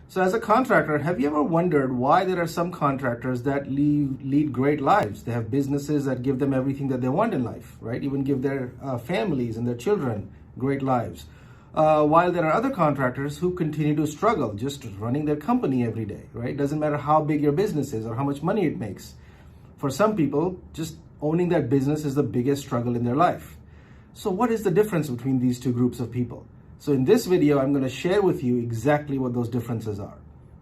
So as a contractor, have you ever wondered why there are some contractors that lead great lives? They have businesses that give them everything that they want in life, right? Even give their families and their children great lives. While there are other contractors who continue to struggle just running their company every day, right? Doesn't matter how big your business is or how much money it makes. For some people, just owning that business is the biggest struggle in their life. So what is the difference between these two groups of people? So in this video, I'm going to share with you exactly what those differences are,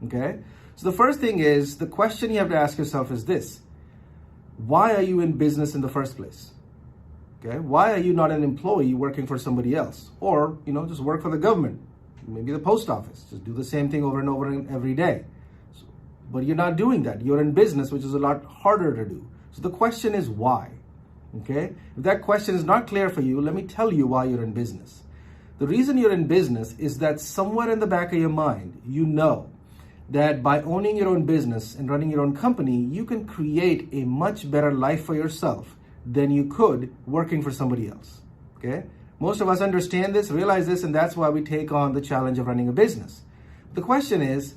okay? So the first thing is, the question you have to ask yourself is this: why are you in business in the first place? Okay, why are you not an employee working for somebody else? Or, just work for the government, maybe the post office, just do the same thing over and over every day. But you're not doing that. You're in business, which is a lot harder to do. So the question is why, okay? If that question is not clear for you, let me tell you why you're in business. The reason you're in business is that somewhere in the back of your mind, you know that by owning your own business and running your own company, you can create a much better life for yourself than you could working for somebody else, okay? Most of us understand this, realize this, and that's why we take on the challenge of running a business. The question is,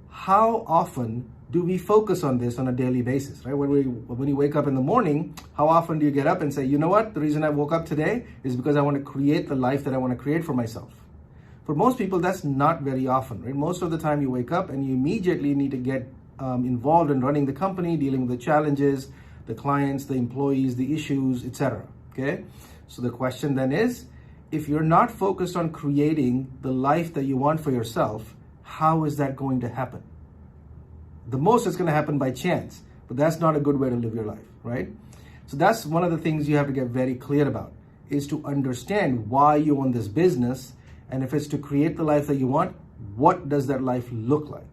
how often do we focus on this on a daily basis, right? When you wake up in the morning, how often do you get up and say, you know what, the reason I woke up today is because I want to create the life that I want to create for myself. For most people, that's not very often, right? Most of the time you wake up and you immediately need to get involved in running the company, dealing with the challenges, the clients, the employees, the issues, etc. Okay? So the question then is, if you're not focused on creating the life that you want for yourself, how is that going to happen? The most it's going to happen by chance, but that's not a good way to live your life, right? So that's one of the things you have to get very clear about, is to understand why you own this business, and if it's to create the life that you want, what does that life look like?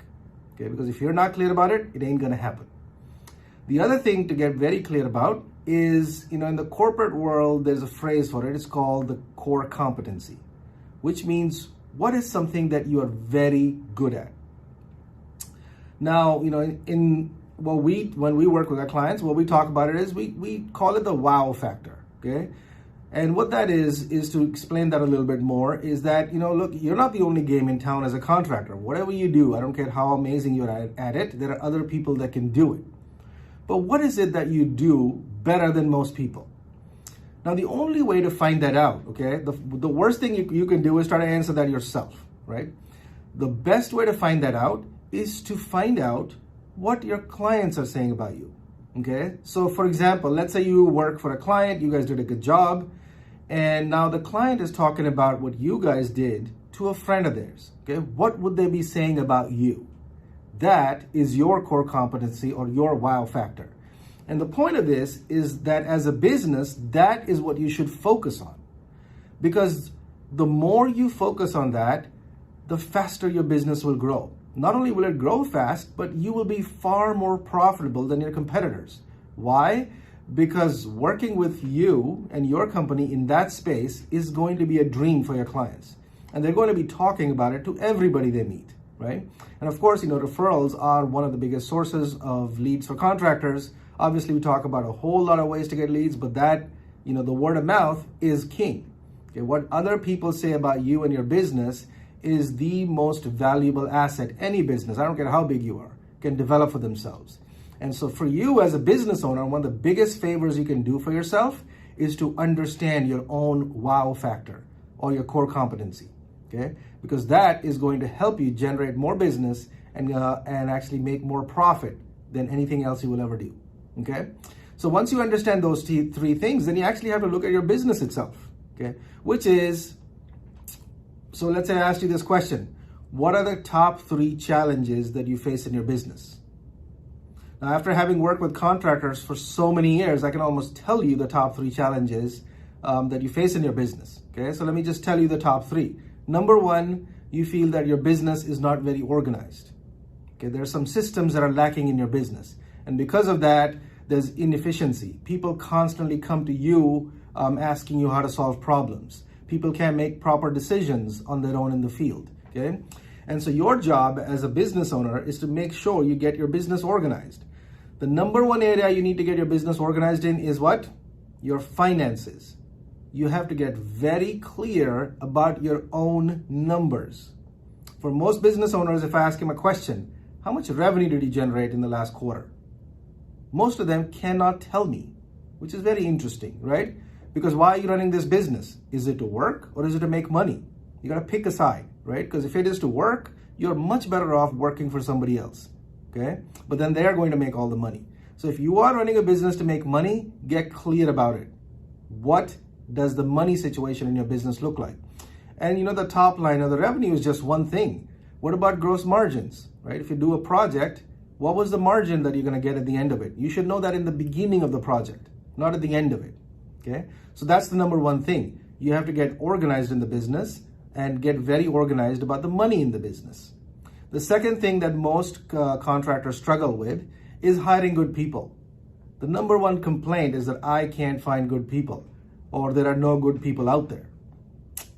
Okay, because if you're not clear about it, it ain't going to happen. The other thing to get very clear about is, in the corporate world, there's a phrase for it. It's called the core competency, which means what is something that you are very good at. Now, when we work with our clients, what we talk about it is we call it the wow factor, okay? And what that is to explain that a little bit more, is that, look, you're not the only game in town as a contractor. Whatever you do, I don't care how amazing you're at it, there are other people that can do it. But what is it that you do better than most people? Now, the only way to find that out, okay, the worst thing you can do is try to answer that yourself, right? The best way to find that out is to find out what your clients are saying about you, okay? So for example, let's say you work for a client, you guys did a good job, and now the client is talking about what you guys did to a friend of theirs, okay? What would they be saying about you? That is your core competency or your wow factor. And the point of this is that as a business, that is what you should focus on. Because the more you focus on that, the faster your business will grow. Not only will it grow fast, but you will be far more profitable than your competitors. Why? Because working with you and your company in that space is going to be a dream for your clients. And they're going to be talking about it to everybody they meet, right? And of course, referrals are one of the biggest sources of leads for contractors. Obviously, we talk about a whole lot of ways to get leads, but that, the word of mouth is king. Okay, what other people say about you and your business is the most valuable asset any business, I don't care how big you are, can develop for themselves. And so for you as a business owner, one of the biggest favors you can do for yourself is to understand your own wow factor or your core competency, okay? Because that is going to help you generate more business and actually make more profit than anything else you will ever do, okay? So once you understand those three things, then you actually have to look at your business itself, okay? Which is, so let's say I asked you this question: what are the top 3 challenges that you face in your business? Now, after having worked with contractors for so many years, I can almost tell you the top 3 challenges that you face in your business. Okay, so let me just tell you the top 3. Number 1, you feel that your business is not very organized. Okay, there are some systems that are lacking in your business. And because of that, there's inefficiency. People constantly come to you asking you how to solve problems. People can't make proper decisions on their own in the field, okay? And so your job as a business owner is to make sure you get your business organized. The number 1 area you need to get your business organized in is what? Your finances. You have to get very clear about your own numbers. For most business owners, if I ask him a question, how much revenue did you generate in the last quarter? Most of them cannot tell me, which is very interesting, right? Because why are you running this business? Is it to work or is it to make money? You got to pick a side, right? Because if it is to work, you're much better off working for somebody else, okay? But then they are going to make all the money. So if you are running a business to make money, get clear about it. What does the money situation in your business look like? And you know, the top line of the revenue is just one thing. What about gross margins, right? If you do a project, what was the margin that you're going to get at the end of it? You should know that in the beginning of the project, not at the end of it, okay? So that's the number one thing. You have to get organized in the business and get very organized about the money in the business. The second thing that most contractors struggle with is hiring good people. The number one complaint is that I can't find good people, or there are no good people out there.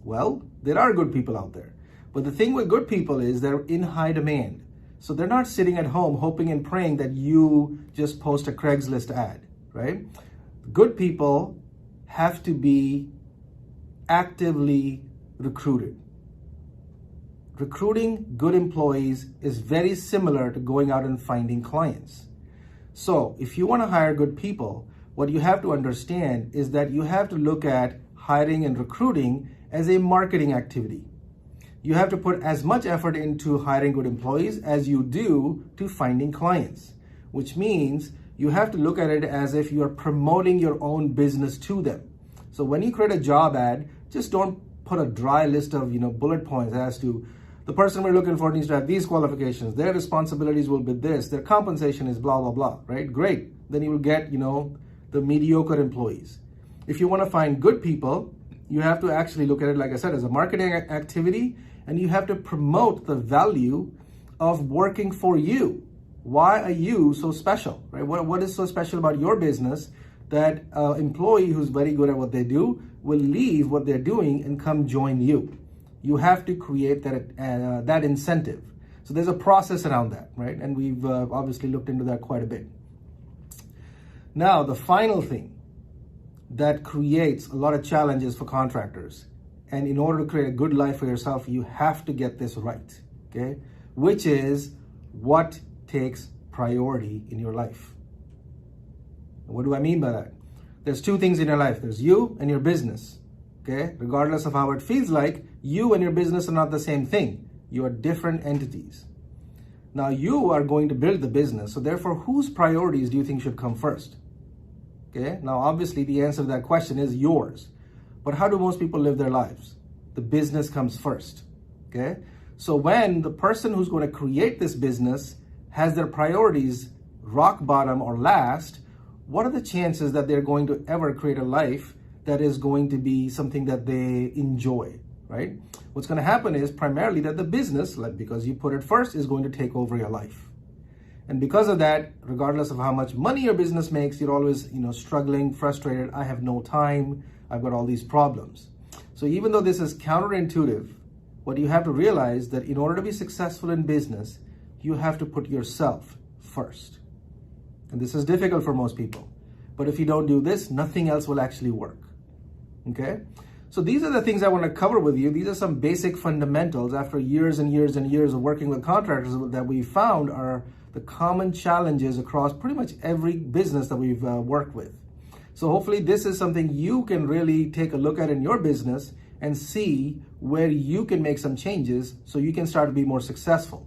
Well, there are good people out there. But the thing with good people is they're in high demand. So they're not sitting at home hoping and praying that you just post a Craigslist ad, right? Good people have to be actively recruited. Recruiting good employees is very similar to going out and finding clients. So if you want to hire good people, what you have to understand is that you have to look at hiring and recruiting as a marketing activity. You have to put as much effort into hiring good employees as you do to finding clients, which means you have to look at it as if you are promoting your own business to them. So when you create a job ad, just don't put a dry list of bullet points as to the person we're looking for needs to have these qualifications, their responsibilities will be this, their compensation is blah, blah, blah, right? Great. Then you will get, the mediocre employees. If you want to find good people, you have to actually look at it, like I said, as a marketing activity, and you have to promote the value of working for you. Why are you so special, right? What is so special about your business that an employee who's very good at what they do will leave what they're doing and come join you? You have to create that incentive. So there's a process around that, right? And we've obviously looked into that quite a bit. Now, the final thing that creates a lot of challenges for contractors, and in order to create a good life for yourself, you have to get this right, okay? Which is what takes priority in your life. What do I mean by that? There's two things in your life. There's you and your business, okay? Regardless of how it feels like, you and your business are not the same thing. You are different entities. Now, you are going to build the business, so therefore, whose priorities do you think should come first? Okay, now obviously the answer to that question is yours. But how do most people live their lives? The business comes first, okay? So when the person who's going to create this business has their priorities rock bottom or last, what are the chances that they're going to ever create a life that is going to be something that they enjoy, right? What's going to happen is primarily that the business, because you put it first, is going to take over your life. And because of that, regardless of how much money your business makes, you're always, struggling, frustrated. I have no time. I've got all these problems. So even though this is counterintuitive, what you have to realize that in order to be successful in business, you have to put yourself first. And this is difficult for most people. But if you don't do this, nothing else will actually work. Okay? So these are the things I want to cover with you. These are some basic fundamentals after years and years and years of working with contractors that we found are the common challenges across pretty much every business that we've worked with. So hopefully this is something you can really take a look at in your business and see where you can make some changes so you can start to be more successful.